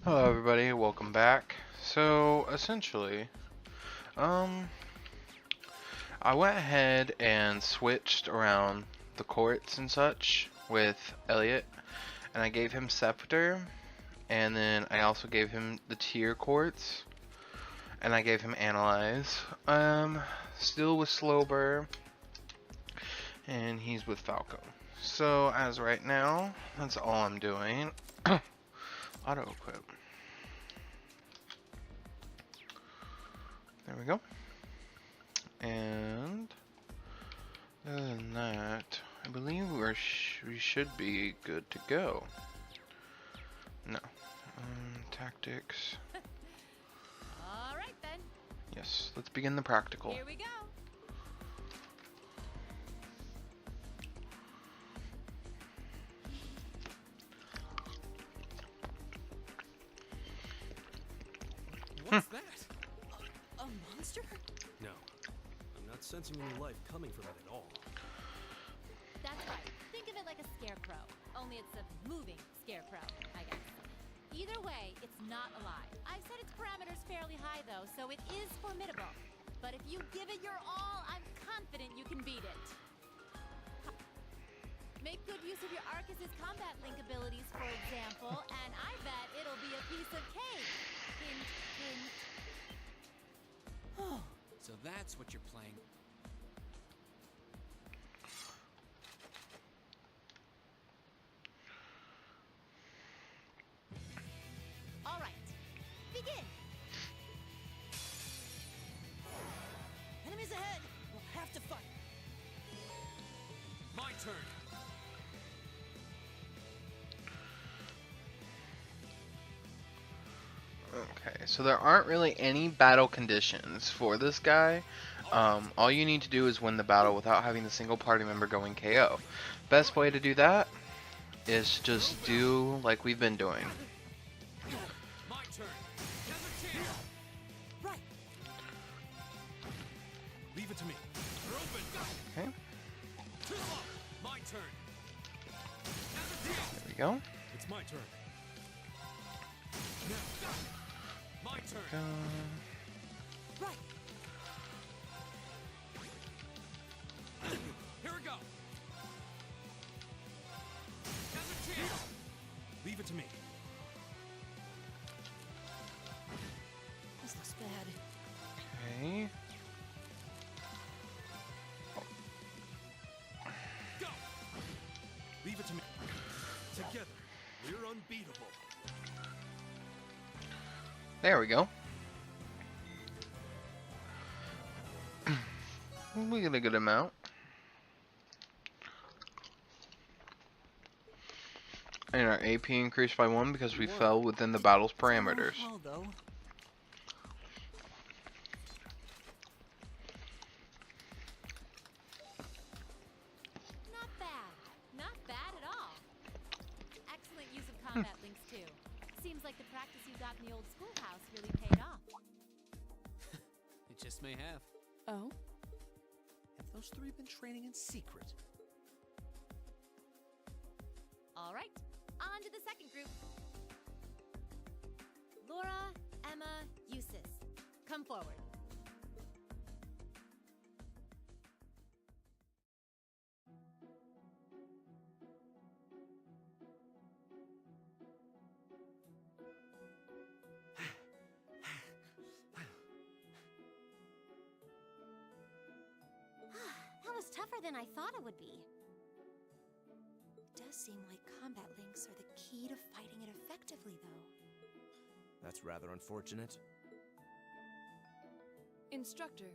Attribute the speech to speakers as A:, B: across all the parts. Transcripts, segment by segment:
A: Hello everybody, welcome back. So essentially, um, I went ahead and switched around the courts and such with Elliot, and I gave him Scepter, and then I also gave him the tier courts, and I gave him Analyze. Still with Slowbur, and he's with Falco. So as right now, that's all I'm doing. Auto equip. There we go. And other than that, I believe we should be good to go. No. Tactics.
B: All right then.
A: Yes, let's begin the practical.
B: Here we go.
C: What's that?
B: A monster?
C: No, I'm not sensing any life coming from it at all.
B: That's right. Think of it like a scarecrow. Only it's a moving scarecrow, I guess. Either way, it's not alive. I've set its parameters fairly high though, so it is formidable. But if you give it your all, I'm confident you can beat it. Make good use of your Arcus's combat link abilities, for example, and I bet it'll be a piece of cake. Hint, hint.
D: Oh, so that's what you're playing.
B: All right, begin.
E: Enemies ahead! We'll have to fight!
D: My turn.
A: Okay, so there aren't really any battle conditions for this guy. All you need to do is win the battle without having the single party member going KO. Best way to do that is just do like we've been doing.
D: My turn.
E: Right!
C: Leave it to me.
A: Okay,
D: My turn.
A: there we go.
C: It's my turn.
D: My turn.
E: Right!
D: Here we go.
C: Leave it to me.
E: This looks bad.
A: Okay.
C: Go. Leave it to me. Together, we're unbeatable.
A: There we go. We get a good amount. And our AP increased by 1 because we fell within the battle's parameters.
E: Though.
B: Not bad. Not bad at all. Excellent use of combat links, too. Seems like the practice you got in the old schoolhouse really paid off.
D: It just may have.
E: Oh? Have those three been training in secret?
B: All right, on to the second group. Laura, Emma, Eustace. Come forward. That was tougher than I thought it would be.
F: It does seem like combat links are the key to fighting it effectively, though.
G: That's rather unfortunate.
H: Instructor,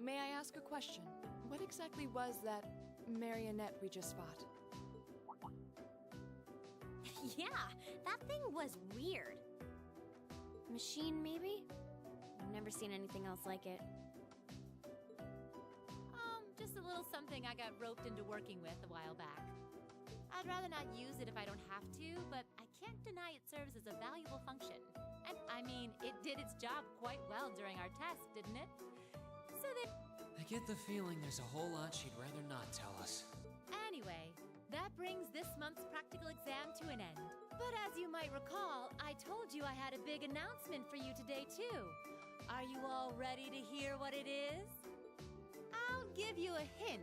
H: may I ask a question? What exactly was that marionette we just fought?
F: Yeah, that thing was weird. Machine, maybe? I've never seen anything else like it.
B: Just a little something I got roped into working with a while back. I'd rather not use it if I don't have to, but I can't deny it serves as a valuable function. And I mean, it did its job quite well during our test, didn't it? So that...
D: I get the feeling there's a whole lot she'd rather not tell us.
B: Anyway, that brings this month's practical exam to an end. But as you might recall, I told you I had a big announcement for you today, too. Are you all ready to hear what it is? I'll give you a hint.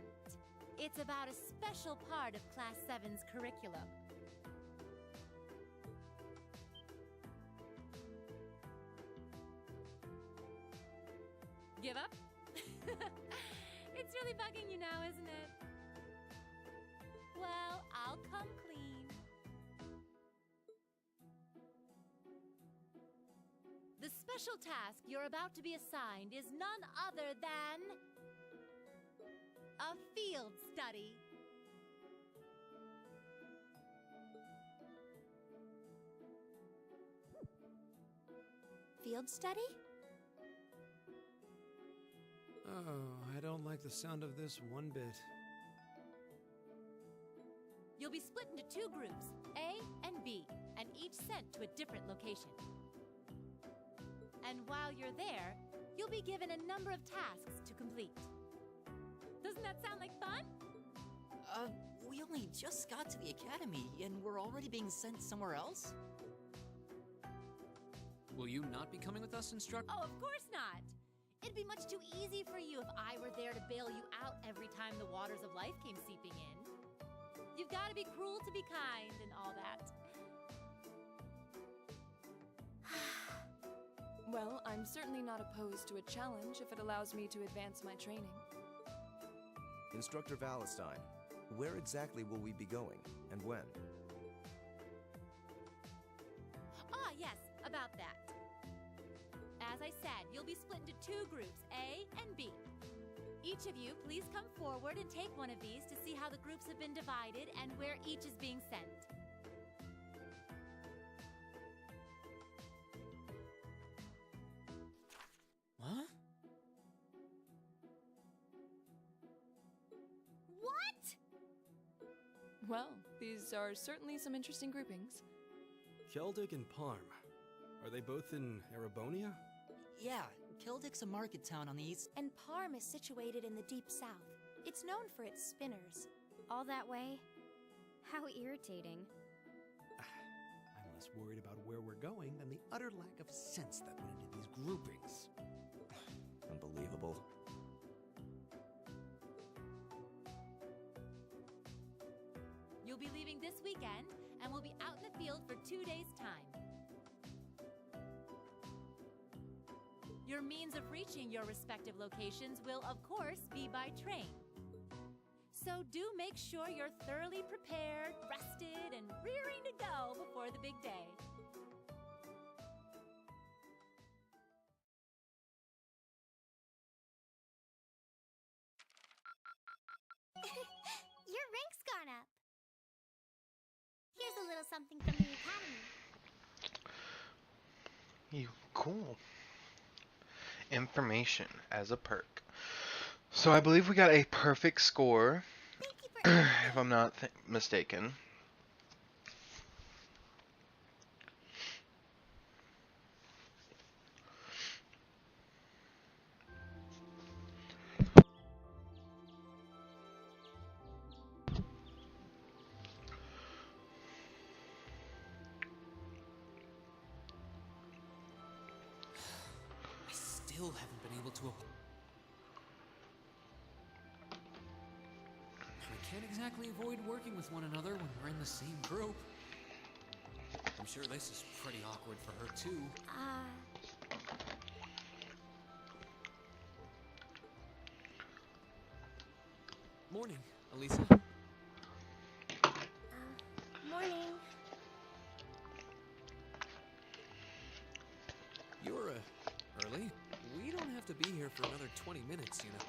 B: It's about a special part of Class 7's curriculum. Give up? It's really bugging you now, isn't it? Well, I'll come clean. The special task you're about to be assigned is none other than a field study.
F: Field study?
E: Oh, I don't like the sound of this one bit.
B: You'll be split into two groups, A and B, and each sent to a different location. And while you're there, you'll be given a number of tasks to complete. Doesn't that sound like fun?
I: We only just got to the academy, and we're already being sent somewhere else?
D: Will you not be coming with us, instructor?
B: Oh, of course not! It'd be much too easy for you if I were there to bail you out every time the waters of life came seeping in. You've got to be cruel to be kind and all that.
H: Well, I'm certainly not opposed to a challenge if it allows me to advance my training.
G: Instructor Valentine, where exactly will we be going, and when?
B: Ah, yes, about that. As I said, you'll be split into two groups, A and B. Each of you, please come forward and take one of these to see how the groups have been divided and where each is being sent.
D: Huh?
F: What?
H: Well, these are certainly some interesting groupings.
C: Celtic and Parm. Are they both in Erebonia?
I: Yeah, Kildik's a market town on the east.
F: And Parm is situated in the deep south. It's known for its spinners. All that way? How irritating.
E: I'm less worried about where we're going than the utter lack of sense that went into these groupings.
G: Unbelievable.
B: You'll be leaving this weekend, and we'll be out in the field for 2 days' time. Your means of reaching your respective locations will, of course, be by train. So do make sure you're thoroughly prepared, rested, and rearing to go before the big day.
F: Your rank's gone up. Here's a little something from the academy.
A: You cool. Information as a perk. So I believe we got a perfect score,
F: Thank you for
A: if I'm not mistaken.
D: I still haven't been able to. We can't exactly avoid working with one another when we're in the same group. I'm sure this is pretty awkward for her too. Morning, Elisa.
F: morning.
D: You're early. We don't have to be here for another 20 minutes, you know.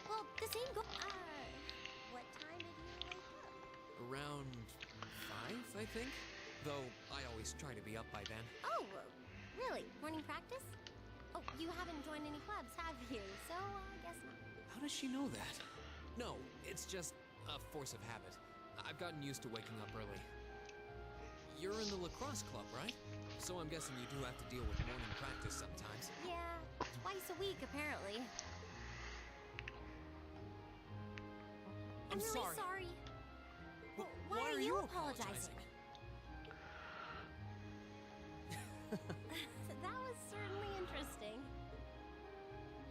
F: Well, the same go. What time did you wake up?
D: Around 5, I think. Though I always try to be up by then.
F: Oh, really? Morning practice? Oh, you haven't joined any clubs, have you? So, I guess not.
D: How does she know that? No, it's just a force of habit. I've gotten used to waking up early. You're in the lacrosse club, right? So I'm guessing you do have to deal with morning practice sometimes.
F: Yeah, twice a week, apparently.
D: I'm
F: really
D: sorry.
F: sorry.
D: Wh-
F: Why are you apologizing?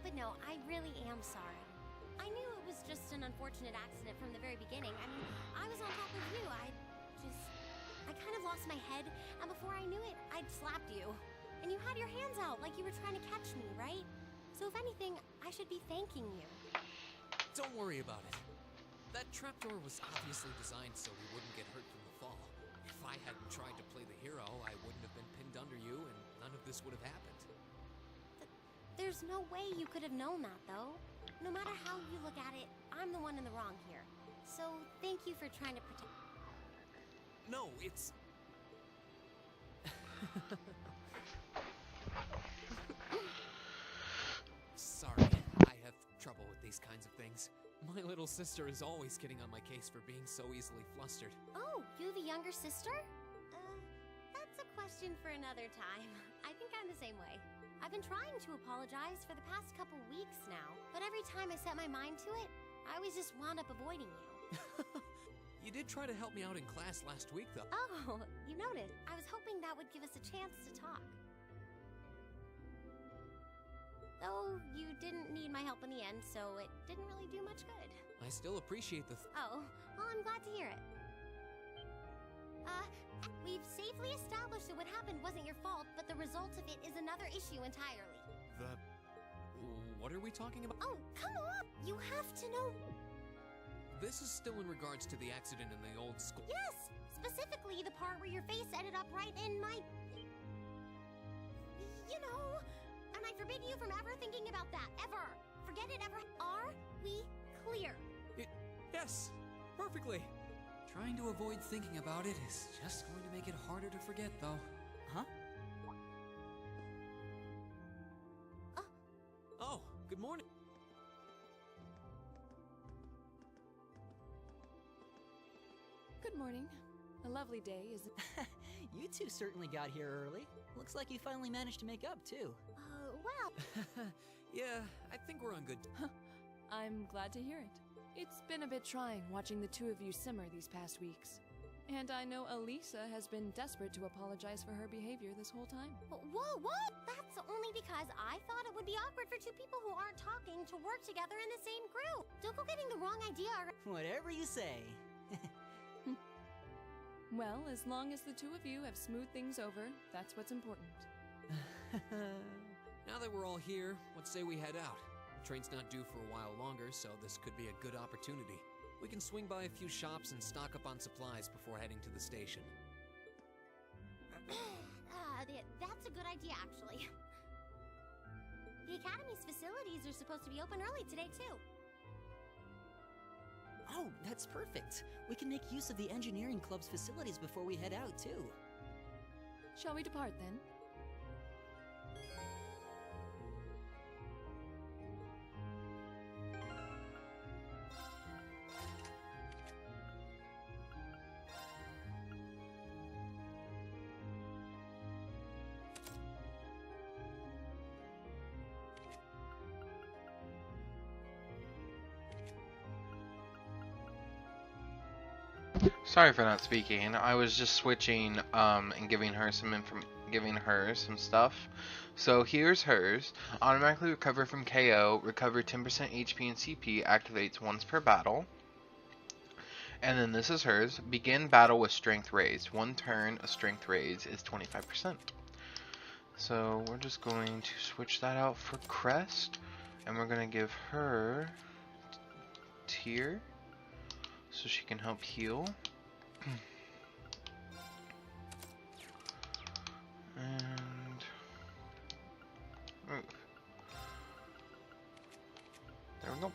F: but no, I really am sorry. I knew it was just an unfortunate accident from the very beginning. I mean, I was on top of you. I kind of lost my head, and before I knew it, I'd slapped you. And you had your hands out like you were trying to catch me, right? So if anything, I should be thanking you.
D: Don't worry about it. That trapdoor was obviously designed so we wouldn't get hurt from the fall. If I hadn't tried to play the hero, I wouldn't have been pinned under you, and none of this would have happened.
F: There's no way you could have known that, though. No matter how you look at it, I'm the one in the wrong here. So thank you for trying to protect...
D: No, it's... Sorry, I have trouble with these kinds of things. My little sister is always getting on my case for being so easily flustered.
F: Oh, you have a younger sister? That's a question for another time. I think I'm the same way. I've been trying to apologize for the past couple weeks now, but every time I set my mind to it, I always just wound up avoiding you.
D: You did try to help me out in class last week, though.
F: Oh, you noted. I was hoping that would give us a chance to talk. Though you didn't need my help in the end, so it didn't really do much good.
D: I still appreciate the...
F: Oh, well, I'm glad to hear it. We've safely established that what happened wasn't your fault, but the result of it is another issue entirely.
D: What are we talking about?
F: Oh, come on! You have to know...
D: This is still in regards to the accident in the old school.
F: Yes! Specifically, the part where your face ended up right in my... You know... And I forbid you from ever thinking about that, ever! Forget it ever... Are we clear?
D: Yes! Perfectly! Trying to avoid thinking about it is just going to make it harder to forget, though. Huh? Oh, good morning.
H: Good morning. A lovely day, isn't it?
I: You two certainly got here early. Looks like you finally managed to make up, too.
F: Well...
D: Yeah, I think we're on good...
H: I'm glad to hear it. It's been a bit trying watching the two of you simmer these past weeks. And I know Elisa has been desperate to apologize for her behavior this whole time.
F: Whoa, what? That's only because I thought it would be awkward for two people who aren't talking to work together in the same group. Don't go getting the wrong idea.
I: Whatever you say.
H: Well, as long as the two of you have smoothed things over, that's what's important.
D: Now that we're all here, let's say we head out. The train's not due for a while longer, so this could be a good opportunity. We can swing by a few shops and stock up on supplies before heading to the station.
F: That's a good idea, actually. The Academy's facilities are supposed to be open early today, too.
I: Oh, that's perfect. We can make use of the engineering club's facilities before we head out, too.
H: Shall we depart, then?
A: Sorry for not speaking. I was just switching and giving her some stuff. So here's hers. Automatically recover from KO. Recover 10% HP and CP. Activates once per battle. And then this is hers. Begin battle with strength raised. One turn of strength raise is 25%. So we're just going to switch that out for Crest. And we're going to give her Tear so she can help heal. And there we go.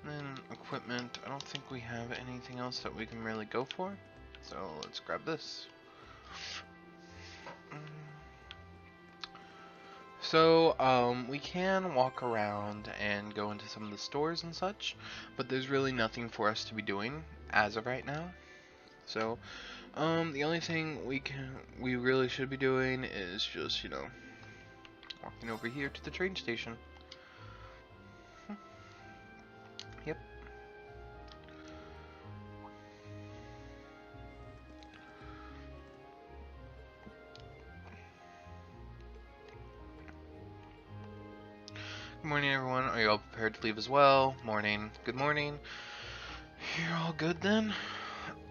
A: And then equipment, I don't think we have anything else that we can really go for, so let's grab this. So we can walk around and go into some of the stores and such, but there's really nothing for us to be doing as of right now. So the only thing we really should be doing is just, you know, walking over here to the train station. Yep. Good morning, everyone. Are you all prepared to leave as well? Morning. Good morning. You're all good then?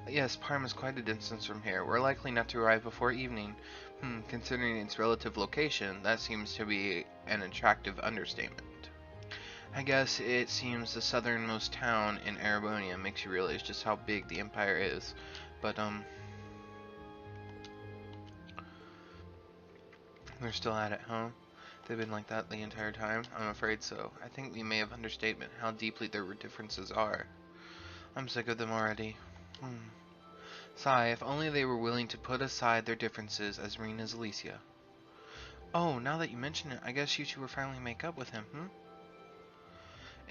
A: Yes, Parm is quite a distance from here. We're likely not to arrive before evening. Considering its relative location, that seems to be an attractive understatement. I guess it seems the southernmost town in Erebonia makes you realize just how big the Empire is. But, they're still at it, huh? They've been like that the entire time? I'm afraid so. I think we may have understated how deeply their differences are. I'm sick of them already. Sigh, if only they were willing to put aside their differences as mean as Alicia. Oh, now that you mention it, I guess you two will finally make up with him,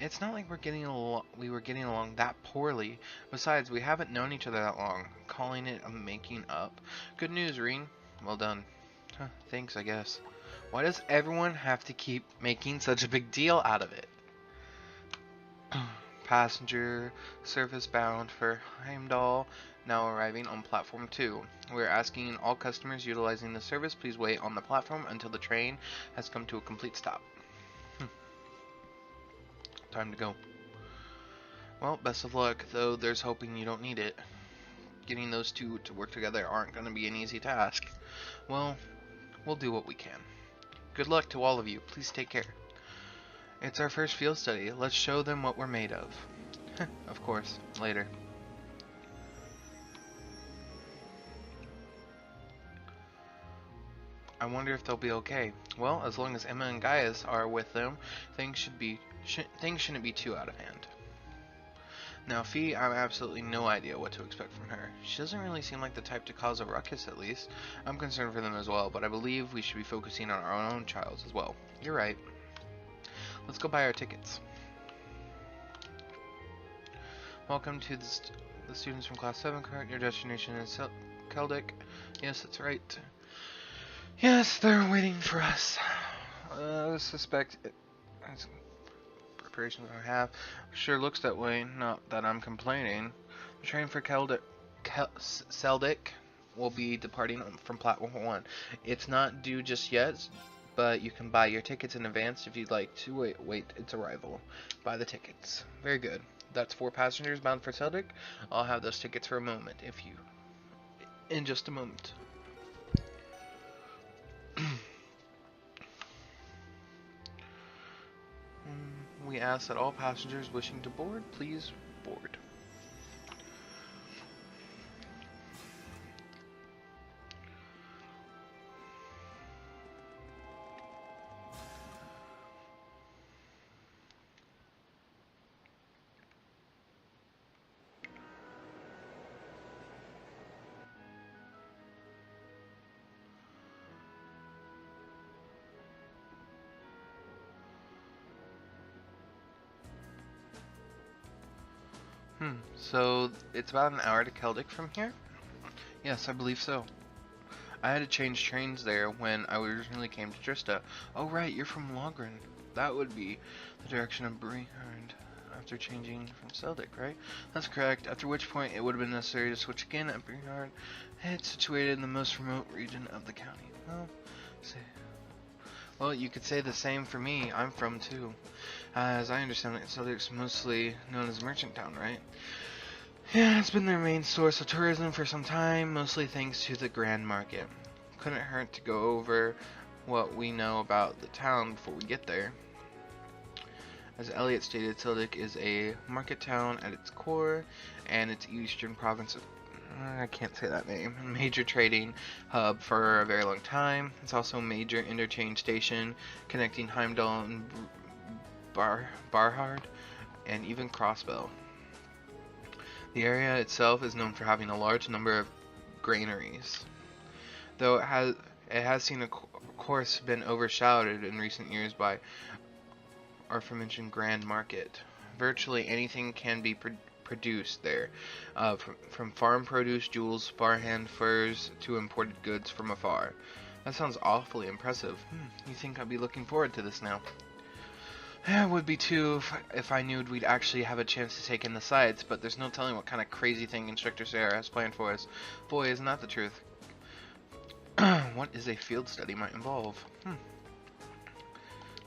A: It's not like we were getting along that poorly. Besides, we haven't known each other that long. Calling it a making up. Good news, Reen. Well done. Thanks, I guess. Why does everyone have to keep making such a big deal out of it? Passenger service bound for Heimdall, now arriving on platform 2. We're asking all customers utilizing the service, please wait on the platform until the train has come to a complete stop. Time to go. Well, best of luck, though there's hoping you don't need it. Getting those two to work together aren't going to be an easy task. Well, we'll do what we can. Good luck to all of you. Please take care. It's our first field study. Let's show them what we're made of. Of course. Later. I wonder if they'll be okay. Well, as long as Emma and Gaius are with them, things shouldn't be too out of hand. Now, Fee, I have absolutely no idea what to expect from her. She doesn't really seem like the type to cause a ruckus, at least. I'm concerned for them as well, but I believe we should be focusing on our own child as well. You're right. Let's go buy our tickets. Welcome to the students from Class 7. Correct, your destination is Keldic. Yes, that's right. Yes, they're waiting for us. I suspect preparations I have. Sure looks that way, not that I'm complaining. The train for Seldic will be departing from platform 1. It's not due just yet, but you can buy your tickets in advance if you'd like to wait its arrival. Buy the tickets. Very good. That's 4 passengers bound for Seldic. I'll have those tickets for a moment, in just a moment. We ask that all passengers wishing to board, please board. So it's about an hour to Keldic from here? Yes, I believe so. I had to change trains there when I originally came to Trista. Oh right, you're from Logren. That would be the direction of Brehard after changing from Seldic, right? That's correct, after which point it would have been necessary to switch again at Brehard. It's situated in the most remote region of the county. Well, you could say the same for me. I'm from too. As I understand it, Seldic's mostly known as a merchant town, right? Yeah, it's been their main source of tourism for some time, mostly thanks to the Grand Market. Couldn't hurt to go over what we know about the town before we get there. As Elliot stated, Seldic is a market town at its core, and its eastern province of I can't say that name. Major trading hub for a very long time. It's also a major interchange station connecting Heimdall and Barhard, and even Crossbell. The area itself is known for having a large number of granaries, though it has seen, of course, been overshadowed in recent years by our aforementioned Grand Market. Virtually anything can be produced there, from farm produce, jewels, farmhand furs, to imported goods from afar. That sounds awfully impressive. You think I'd be looking forward to this now? I would be too if I knew we'd actually have a chance to take in the sights, but there's no telling what kind of crazy thing Instructor Sarah has planned for us. Boy, isn't that the truth. What is a field study might involve?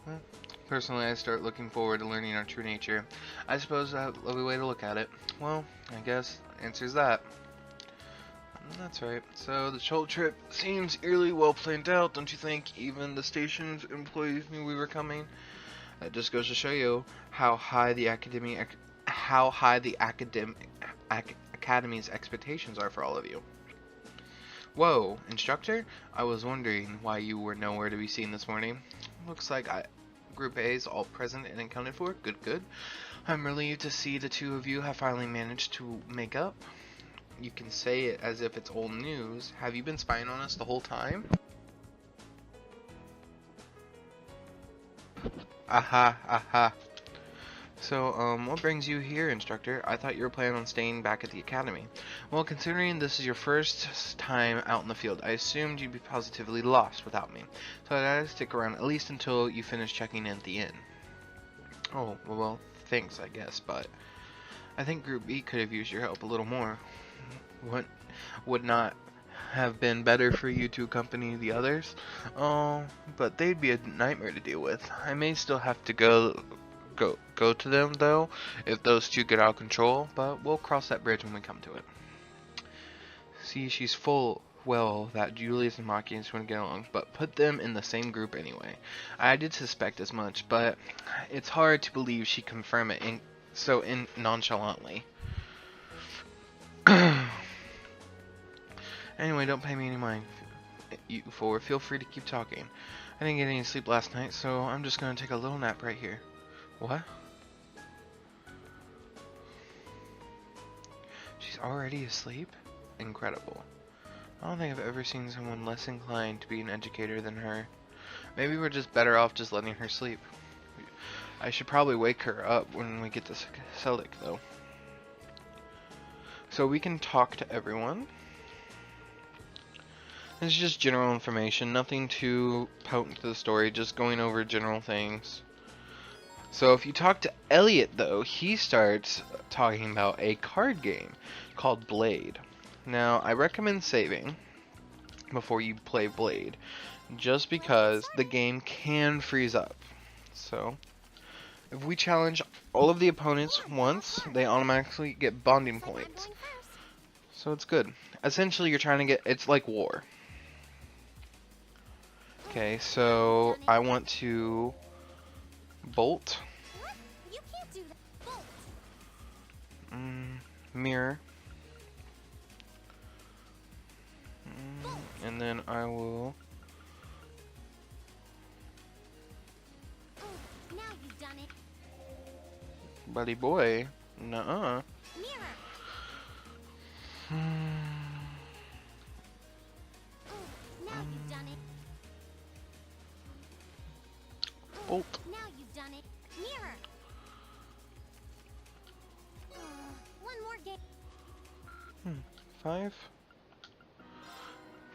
A: Well, Personally, I start looking forward to learning our true nature. I suppose that's a lovely way to look at it. Well, I guess answers that. That's right. So the whole trip seems eerily well planned out, don't you think? Even the station's employees knew we were coming. That just goes to show you how high the academy's expectations are for all of you. Whoa, instructor? I was wondering why you were nowhere to be seen this morning. Looks like Group A is all present and accounted for. Good, good. I'm relieved to see the two of you have finally managed to make up. You can say it as if it's old news. Have you been spying on us the whole time? Aha, aha. So, what brings you here, instructor? I thought you were planning on staying back at the academy. Well, considering this is your first time out in the field, I assumed you'd be positively lost without me. So I had to stick around at least until you finish checking in at the inn. Oh, well, thanks, I guess, but I think Group B could have used your help a little more. What would not have been better for you to accompany the others? Oh, but they'd be a nightmare to deal with. I may still have to go to them though, if those two get out of control, but we'll cross that bridge when we come to it. See, she's full well that Julius and Maki is going to get along, but put them in the same group anyway. I did suspect as much, but it's hard to believe she confirmed it so nonchalantly. Anyway, don't pay me any mind. Feel free to keep talking. I didn't get any sleep last night, so I'm just gonna take a little nap right here. What? She's already asleep? Incredible. I don't think I've ever seen someone less inclined to be an educator than her. Maybe we're just better off just letting her sleep. I should probably wake her up when we get to Seldic, though. So we can talk to everyone. It's just general information, nothing too potent to the story, just going over general things. So if you talk to Elliot, though, he starts talking about a card game called Blade. Now, I recommend saving before you play Blade, just because the game can freeze up. So, if we challenge all of the opponents once, they automatically get bonding points. So it's good. Essentially, you're trying to get, it's like war. Okay, so I want to bolt.
F: You can't do that. Bolt.
A: Mirror. And then I will.
F: Oh, now you've done it.
A: Buddy boy. Nuh-uh.
F: Mirror. Oh, now you've done it.
A: Bolt.
F: Now you've done it. Mirror. One more game.
A: 5.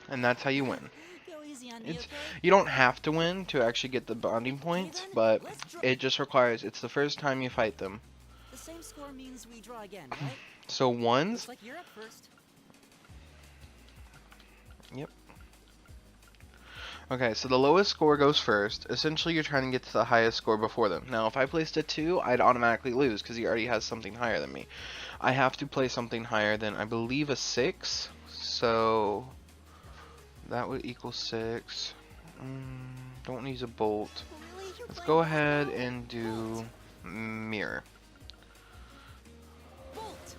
A: And that's how you win.
I: Go easy on me,
A: It's
I: okay?
A: you don't have to win to actually get the bonding points, but it just requires it's the first time you fight them.
I: The same score means we draw again, right?
A: So ones.
I: Looks like you're up first.
A: Yep. Okay, so the lowest score goes first. Essentially, you're trying to get to the highest score before them. Now, if I placed a 2, I'd automatically lose because he already has something higher than me. I have to play something higher than, I believe, a 6. So that would equal 6. Don't use a bolt.
F: Really? You're
A: Let's
F: playing
A: go
F: that
A: ahead
F: well?
A: and do mirror.
I: Bolt.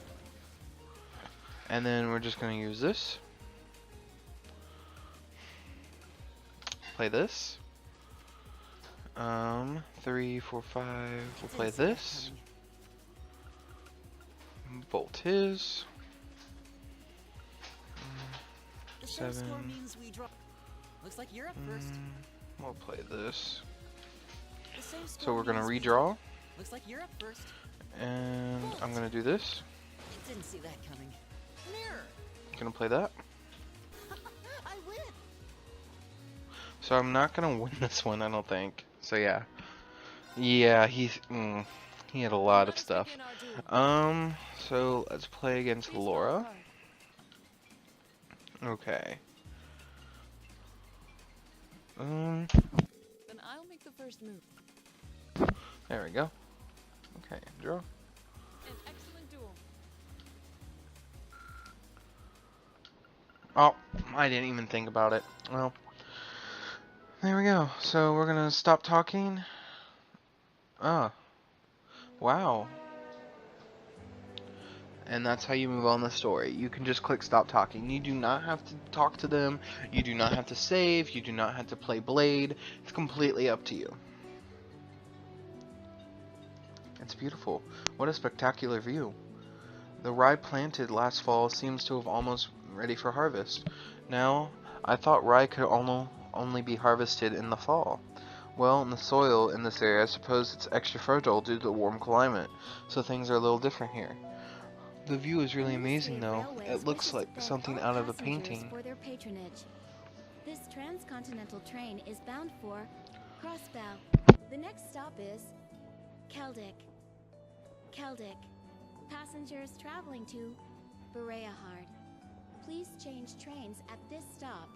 A: And then we're just going to use this. Play this. 3, 4, 5. We'll play
I: Didn't see that
A: this.
I: coming.
A: Bolt his.
I: The same score
A: 7.
I: means we draw. Looks like you're up first.
A: We'll play this.
I: The same
A: So
I: score
A: we're gonna
I: means we-
A: redraw,
I: Looks like you're up first.
A: and I'm gonna do this.
I: Didn't see that coming. Mirror.
A: Gonna play that.
I: I win.
A: So I'm not gonna win this one, I don't think. So yeah, yeah, he had a lot of stuff. So let's play against Laura. Okay.
H: Then I'll make the first move.
A: There we go. Okay, draw.
H: An excellent duel.
A: Oh, I didn't even think about it. Well, there we go. So we're gonna stop talking. Ah, wow. And that's how you move on the story. You can just click stop talking. You do not have to talk to them. You do not have to save. You do not have to play Blade. It's completely up to you. It's beautiful. What a spectacular view. The rye planted last fall seems to have almost ready for harvest. Now, I thought rye could only be harvested in the fall. Well, in the soil in this area, I suppose it's extra fertile due to the warm climate, so things are a little different here. The view is really amazing, though. It looks like something out of a painting.
F: For their patronage. This transcontinental train is bound for Crossbow. The next stop is Keldic. Keldic. Passengers traveling to Bereahard. Please change trains at this stop.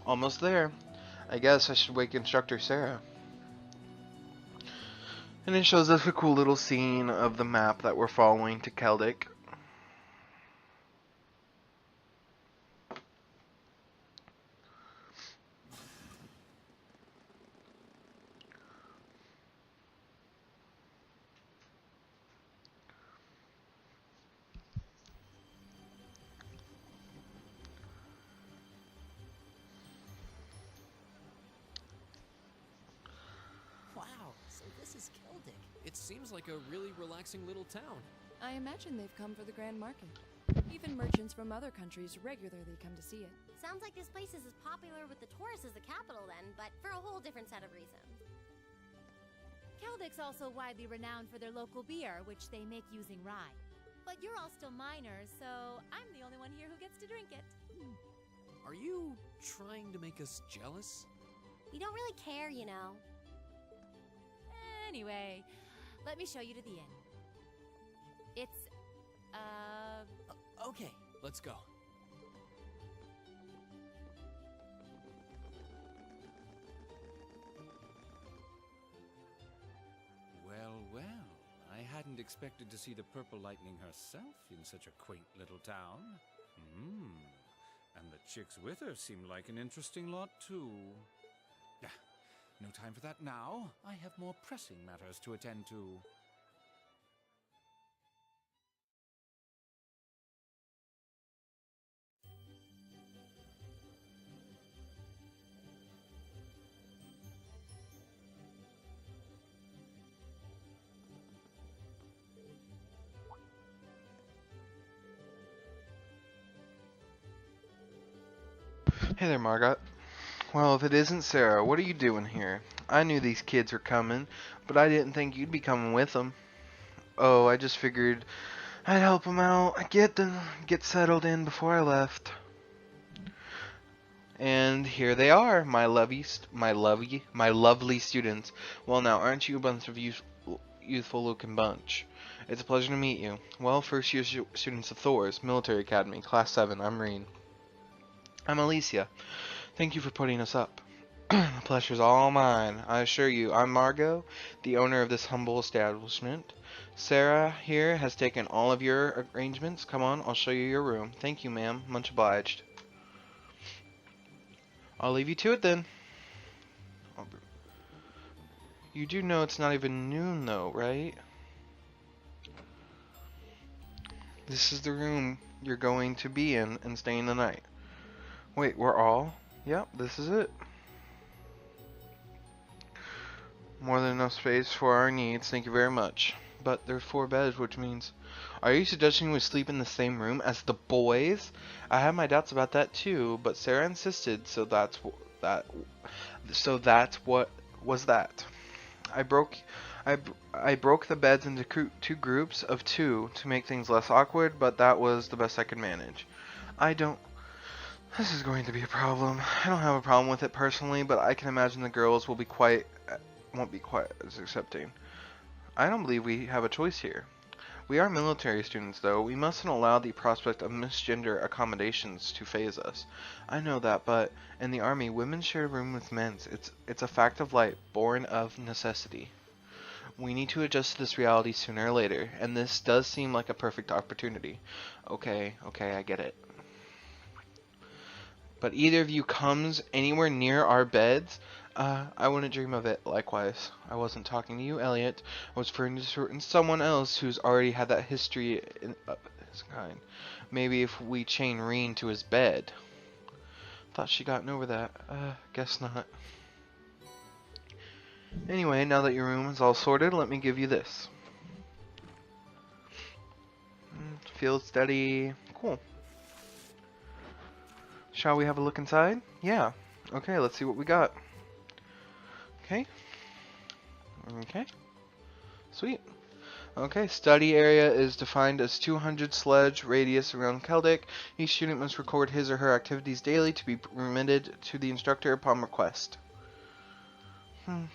A: Almost there. I guess I should wake Instructor Sarah. And it shows us a cool little scene of the map that we're following to Keldic.
I: Wow, so this is Keldic.
D: It seems like a really relaxing little town.
H: I imagine they've come for the grand market. Even merchants from other countries regularly come to see it.
F: Sounds like this place is as popular with the tourists as the capital then, but for a whole different set of reasons.
B: Keldic's also widely renowned for their local beer, which they make using rye. But you're all still minors, so I'm the only one here who gets to drink it.
D: Are you trying to make us jealous?
F: We don't really care, you know.
B: Anyway, let me show you to the inn. It's,
D: Okay, let's go.
J: Well, well, I hadn't expected to see the Purple Lightning herself in such a quaint little town. And the chicks with her seem like an interesting lot, too. Ah, no time for that now. I have more pressing matters to attend to.
A: Hey there, Margot. Well, if it isn't Sarah, what are you doing here? I knew these kids were coming, but I didn't think you'd be coming with them. Oh, I just figured I'd help them out, get settled in before I left. And here they are, my lovely students. Well, now, aren't you a bunch of youthful-looking bunch? It's a pleasure to meet you. Well, first-year students of Thor's Military Academy, Class 7. I'm Reen. I'm Alicia. Thank you for putting us up. The pleasure's all mine. I assure you, I'm Margot, the owner of this humble establishment. Sarah here has taken all of your arrangements. Come on, I'll show you your room. Thank you, ma'am. Much obliged. I'll leave you to it then. You do know it's not even noon though, right? This is the room you're going to be in and staying the night. Wait, we're all? Yep, this is it. More than enough space for our needs, thank you very much. But there's 4 beds, which means... Are you suggesting we sleep in the same room as the boys? I had my doubts about that too, but Sarah insisted, so that's what was that. I broke the beds into 2 groups of 2 to make things less awkward, but that was the best I could manage. This is going to be a problem. I don't have a problem with it personally, but I can imagine the girls won't be quite as accepting. I don't believe we have a choice here. We are military students, though. We mustn't allow the prospect of misgender accommodations to phase us. I know that, but in the army, women share a room with men. It's a fact of life, born of necessity. We need to adjust to this reality sooner or later, and this does seem like a perfect opportunity. Okay, I get it. But either of you comes anywhere near our beds, I wouldn't dream of it. Likewise, I wasn't talking to you, Elliot. I was referring to someone else who's already had that history of his kind. Maybe if we chain Reen to his bed. Thought she gotten over that. Guess not. Anyway, now that your room is all sorted, let me give you this. Field study. Cool. Shall we have a look inside? Yeah. Okay, let's see what we got. Okay. Sweet. Okay, study area is defined as 200 sledge radius around Keldic. Each student must record his or her activities daily to be remitted to the instructor upon request.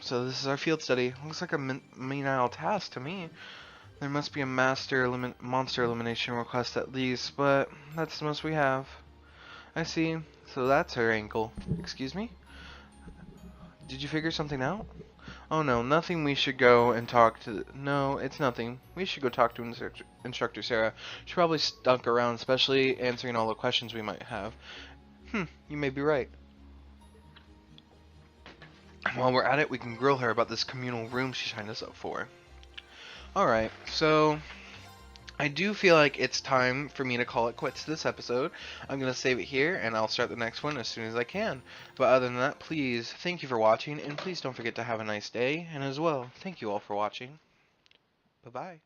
A: So this is our field study. Looks like a menial task to me. There must be a monster elimination request at least, but that's the most we have. I see. So that's her ankle. Excuse me? Did you figure something out? Oh no, nothing. We should go and talk to... No, it's nothing. We should go talk to Instructor Sarah. She probably stunk around, especially answering all the questions we might have. You may be right. While we're at it, we can grill her about this communal room she signed us up for. Alright, so... I do feel like it's time for me to call it quits this episode. I'm going to save it here, and I'll start the next one as soon as I can. But other than that, please, thank you for watching, and please don't forget to have a nice day. And as well, thank you all for watching. Bye-bye.